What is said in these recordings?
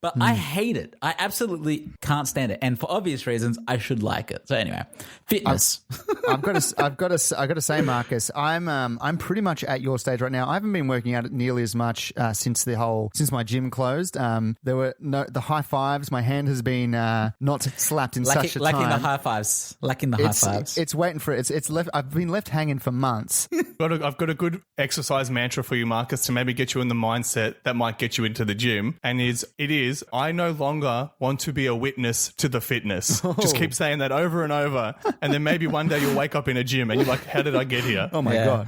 but I hate it. I absolutely can't stand it, and for obvious reasons, I should like it. So anyway, fitness. I've got to say, Marcus, I'm pretty much at your stage right now. I haven't been working out nearly as much since my gym closed. There were the high fives. My hand has been not slapped in such a time. Lacking the high fives. It's waiting for it. It's left. I've been left hanging for months. I've got a good exercise mantra for you, Marcus, to maybe get you in the mindset that might get you into the gym. And it is, I no longer want to be a witness to the fitness. Just keep saying that over and over. And then maybe one day you'll wake up in a gym and you're like, how did I get here? Oh my God.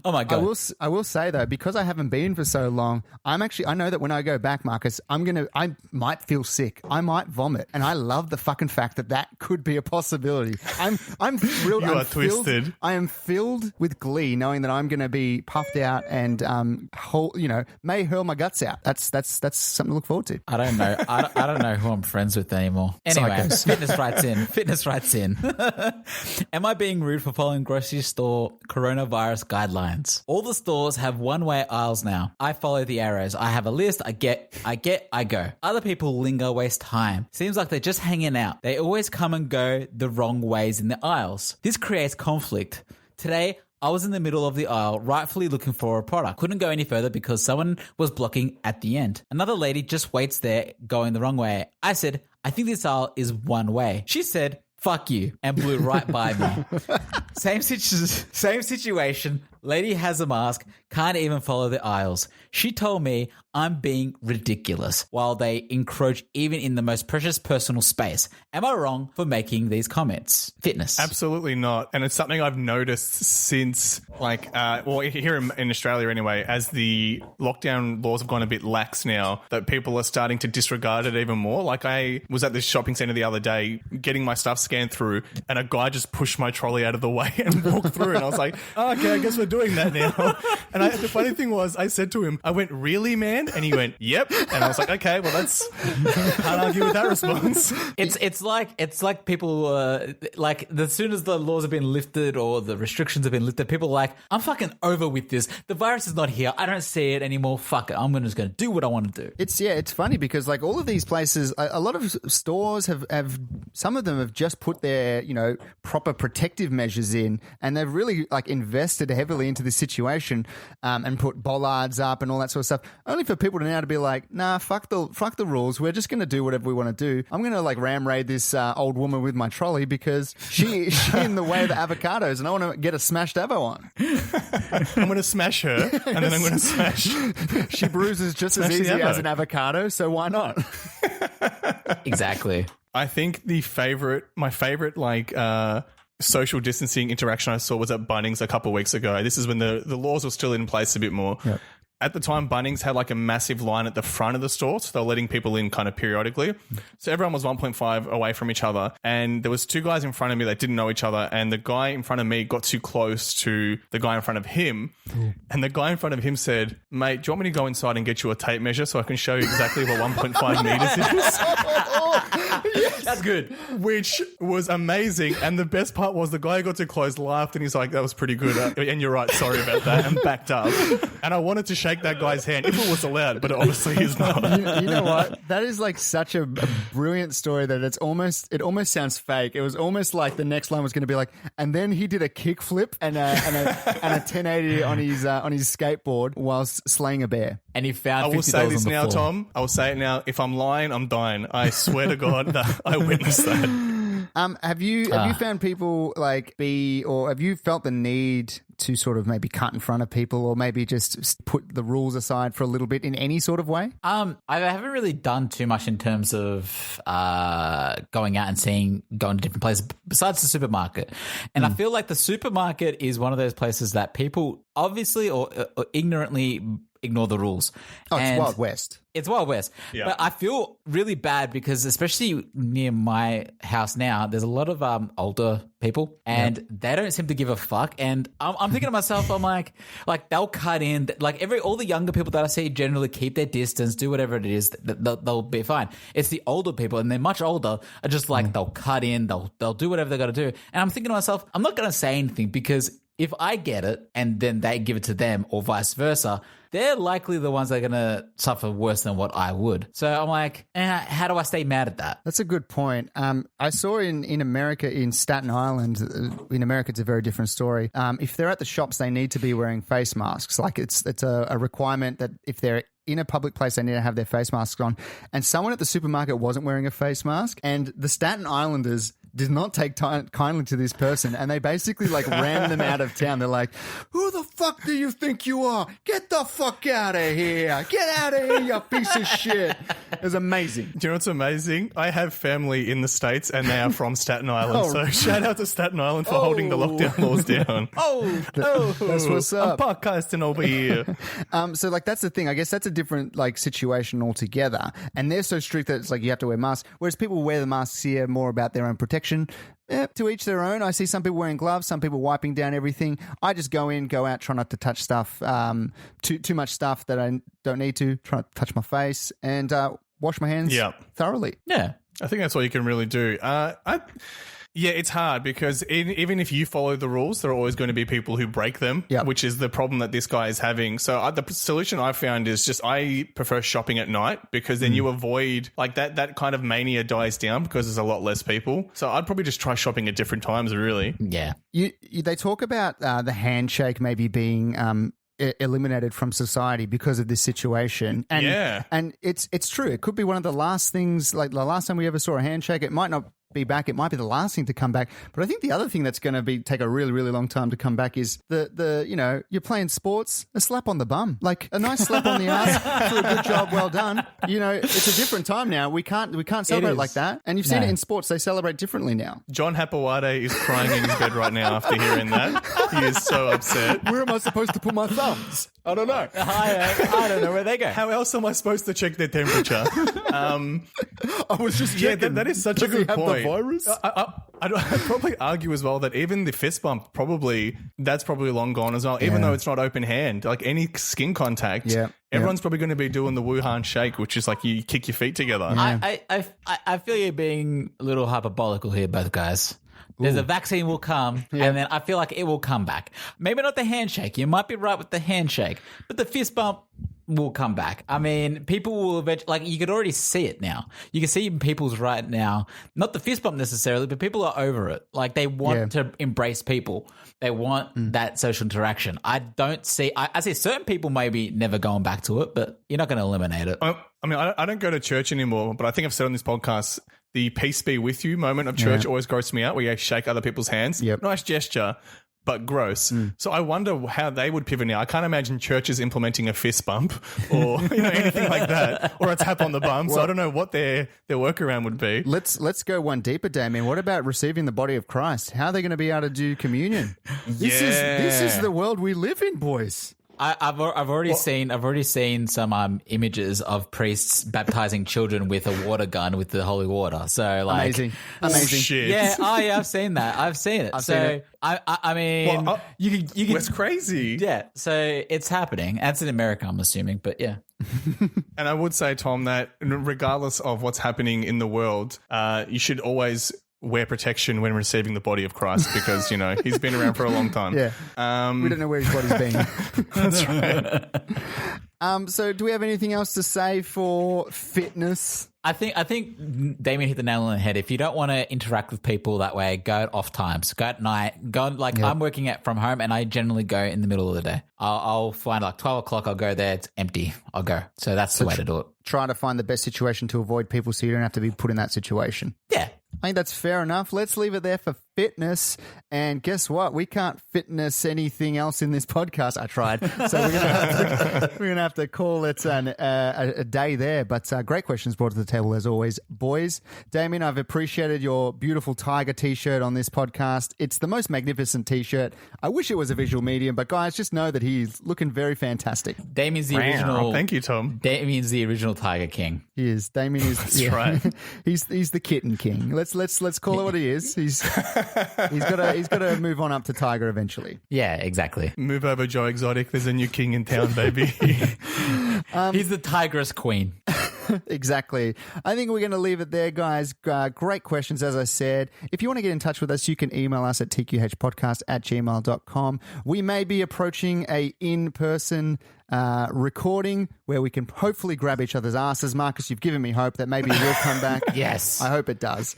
Oh my God. I will say though, because I haven't been for so long, I know that when I go back, Marcus, I might feel sick. I might vomit. And I love the fucking fact that could be a possibility. I'm thrilled. You are twisted. I am filled with glee knowing that I'm going to be puffed out and may hurl my guts out. That's something to look forward to. I don't know. I don't know who I'm friends with anymore. Anyway, fitness writes in. Am I being rude for following grocery store coronavirus guidelines? All the stores have one-way aisles now. I follow the arrows. I have a list. I go. Other people linger, waste time. Seems like they're just hanging out. They always come and go the wrong ways in the aisles. This creates conflict. Today, I was in the middle of the aisle, rightfully looking for a product. Couldn't go any further because someone was blocking at the end. Another lady just waits there, going the wrong way. I said, I think this aisle is one way. She said, fuck you, and blew right by me. Same situation. Lady has a mask, can't even follow the aisles. She told me I'm being ridiculous while they encroach even in the most precious personal space. Am I wrong for making these comments? Fitness. Absolutely not. And it's something I've noticed since, here in Australia anyway, as the lockdown laws have gone a bit lax now, that people are starting to disregard it even more. Like, I was at this shopping centre the other day getting my stuff scanned through, and a guy just pushed my trolley out of the way and walked through, and I was like, oh, okay, I guess we're doing that now. And the funny thing was, I said to him, I went, really, man? And he went, yep. And I was like, okay, well, can't argue with that response. It's like people like, as soon as the laws have been lifted or the restrictions have been lifted, people are like, I'm fucking over with this. The virus is not here. I don't see it anymore. Fuck it. I'm just going to do what I want to do. It's funny because like all of these places, a lot of stores have some of them have just put their proper protective measures in, and they've really like invested heavily into this situation and put bollards up and all that sort of stuff, only for people to now to be like, nah, fuck the rules. We're just going to do whatever we want to do. I'm going to like ram raid this old woman with my trolley because she's in the way of the avocados and I want to get a smashed avo on. I'm going to smash her and then I'm going to smash. She bruises just as easy as an avocado, so why not? Exactly. I think my favorite social distancing interaction I saw was at Bunnings a couple of weeks ago. This is when the laws were still in place a bit more. Yep. At the time, Bunnings had like a massive line at the front of the store, so they were letting people in kind of periodically. So everyone was 1.5 away from each other, and there was two guys in front of me that didn't know each other, and the guy in front of me got too close to the guy in front of him, and the guy in front of him said, mate, do you want me to go inside and get you a tape measure so I can show you exactly what 1.5 meters is? Yes. That's good. Which was amazing, and the best part was the guy who got too close laughed, and he's like, that was pretty good, and you're right, sorry about that, and backed up. And I wanted to shake that guy's hand if it was allowed, but it obviously is not. You know what? That is like such a brilliant story that it almost sounds fake. It was almost like the next line was going to be like, and then he did a kickflip and a 1080 on his skateboard whilst slaying a bear. And he found $50 I will say this now, floor. Tom. I will say it now. If I'm lying, I'm dying. I swear to God that I witnessed that. Have you found people have you felt the need to sort of maybe cut in front of people or maybe just put the rules aside for a little bit in any sort of way? I haven't really done too much in terms of going out and going to different places besides the supermarket. And I feel like the supermarket is one of those places that people obviously or ignorantly ignore the rules. Oh, it's Wild West. It's Wild West. Yeah. But I feel really bad because especially near my house now, there's a lot of older people and they don't seem to give a fuck. And I'm thinking to myself, I'm like they'll cut in. Like all the younger people that I see generally keep their distance, do whatever it is, they'll be fine. It's the older people and they're much older are just like they'll cut in, they'll do whatever they got to do. And I'm thinking to myself, I'm not going to say anything because if I get it and then they give it to them or vice versa, they're likely the ones that are going to suffer worse than what I would. So I'm like, how do I stay mad at that? That's a good point. I saw in America, in Staten Island, in America, it's a very different story. If they're at the shops, they need to be wearing face masks. Like it's a requirement that if they're in a public place, they need to have their face masks on. And someone at the supermarket wasn't wearing a face mask, and the Staten Islanders did not take kindly to this person, and they basically like ran them out of town. They're like, "Who the fuck do you think you are? Get the fuck out of here! Get out of here, you piece of shit!" It was amazing. Do you know what's amazing? I have family in the States and they are from Staten Island. So shout out to Staten Island for holding the lockdown laws down. That's what's up. I'm podcasting over here. So like that's the thing. I guess that's a different like situation altogether. And they're so strict that it's like you have to wear masks. Whereas people wear the masks here more about their own protection. To each their own. I see some people wearing gloves, some people wiping down everything. I just go in, go out, try not to touch stuff, too much stuff that I don't need to. Try not to touch my face and wash my hands thoroughly. Yeah. I think that's all you can really do. Yeah, it's hard because even if you follow the rules, there are always going to be people who break them, which is the problem that this guy is having. So the solution I found is just I prefer shopping at night because then you avoid like that kind of mania dies down because there's a lot less people. So I'd probably just try shopping at different times, really. Yeah. They talk about the handshake maybe being eliminated from society because of this situation. And, and it's true. It could be one of the last things, like the last time we ever saw a handshake. It might not be back. It might be the last thing to come back. But I think the other thing that's going to take a really, really long time to come back is the you're playing sports, a slap on the bum, like a nice slap on the ass for a good job, well done. It's a different time now. We can't celebrate like that. And you've seen it in sports. They celebrate differently now. John Hapawade is crying in his bed right now after hearing that. He is so upset. Where am I supposed to put my thumbs? I don't know. I don't know where they go. How else am I supposed to check their temperature? I was just checking. That is such a good point. Virus? I'd probably argue as well that even the fist bump that's probably long gone as well. Even though it's not open hand, like any skin contact, everyone's probably going to be doing the Wuhan shake, which is like you kick your feet together. I feel you're being a little hyperbolical here, both guys. There's a vaccine will come, and then I feel like it will come back. Maybe not the handshake. You might be right with the handshake, but the fist bump will come back. I mean, people will eventually, like, you could already see it now. You can see in people's right now, not the fist bump necessarily, but people are over it. Like, they want to embrace people. They want that social interaction. I see certain people maybe never going back to it, but you're not going to eliminate it. I mean, I don't go to church anymore, but I think I've said on this podcast, the peace be with you moment of church always grosses me out, where you shake other people's hands. Nice gesture, but gross. So I wonder how they would pivot now. I can't imagine churches implementing a fist bump or anything like that, or a tap on the bum. So I don't know what their workaround would be. Let's go one deeper, Damien. What about receiving the body of Christ? How are they going to be able to do communion? This is the world we live in, boys. I've already seen some images of priests baptizing children with a water gun with the holy water. So like amazing. Shit. Yeah, I've seen that. I've seen it. I mean, you can. It's crazy. Yeah, so it's happening. That's in America, I'm assuming, but yeah. And I would say, Tom, that regardless of what's happening in the world, you should always wear protection when receiving the body of Christ because, he's been around for a long time. Yeah. We don't know where his body's been. That's right. So do we have anything else to say for fitness? I think Damien hit the nail on the head. If you don't want to interact with people that way, go at off times. Go at night. I'm working from home and I generally go in the middle of the day. I'll find like 12 o'clock. I'll go there. It's empty. I'll go. So that's the way to do it. Try to find the best situation to avoid people so you don't have to be put in that situation. Yeah. I think that's fair enough. Let's leave it there for fitness. And guess what? We can't fitness anything else in this podcast. I tried. So we're going to have to call it a day there. But great questions brought to the table as always, boys. Damien, I've appreciated your beautiful tiger t-shirt on this podcast. It's the most magnificent t-shirt. I wish it was a visual medium, but guys, just know that he's looking very fantastic. Damien's the original. Thank you, Tom. Damien's the original Tiger King. He is. Damien is. That's right. He's the kitten king. Let's call it what he is. He's got to move on up to Tiger eventually. Yeah, exactly. Move over, Joe Exotic. There's a new king in town, baby. He's the tigress queen. Exactly. I think we're going to leave it there, guys. Great questions, as I said. If you want to get in touch with us, you can email us at tqhpodcast@gmail.com. We may be approaching a in-person recording where we can hopefully grab each other's asses. Marcus, you've given me hope that maybe it will come back. Yes. I hope it does.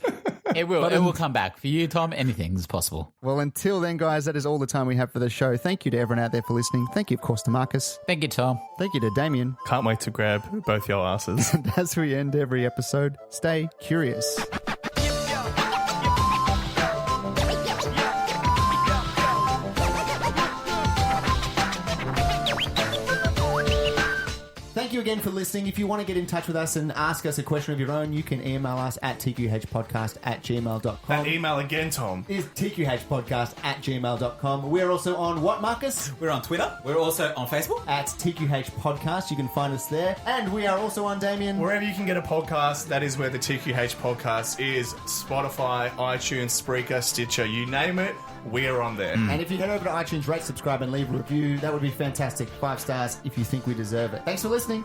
It will. It will come back. For you, Tom, anything's possible. Well, until then, guys, that is all the time we have for the show. Thank you to everyone out there for listening. Thank you, of course, to Marcus. Thank you, Tom. Thank you to Damien. Can't wait to grab both your asses. And as we end every episode, stay curious. Thank you again for listening. If you want to get in touch with us and ask us a question of your own, you can email us at tqhpodcast@gmail.com. That email again, Tom. Is tqhpodcast@gmail.com. We're also on what, Marcus? We're on Twitter. We're also on Facebook. At TQH Podcast. You can find us there. And we are also on, Damien. Wherever you can get a podcast, that is where the TQH podcast is. Spotify, iTunes, Spreaker, Stitcher, you name it, we're on there. And if you head over to iTunes, rate, subscribe, and leave a review, that would be fantastic. 5 stars if you think we deserve it. Thanks for listening.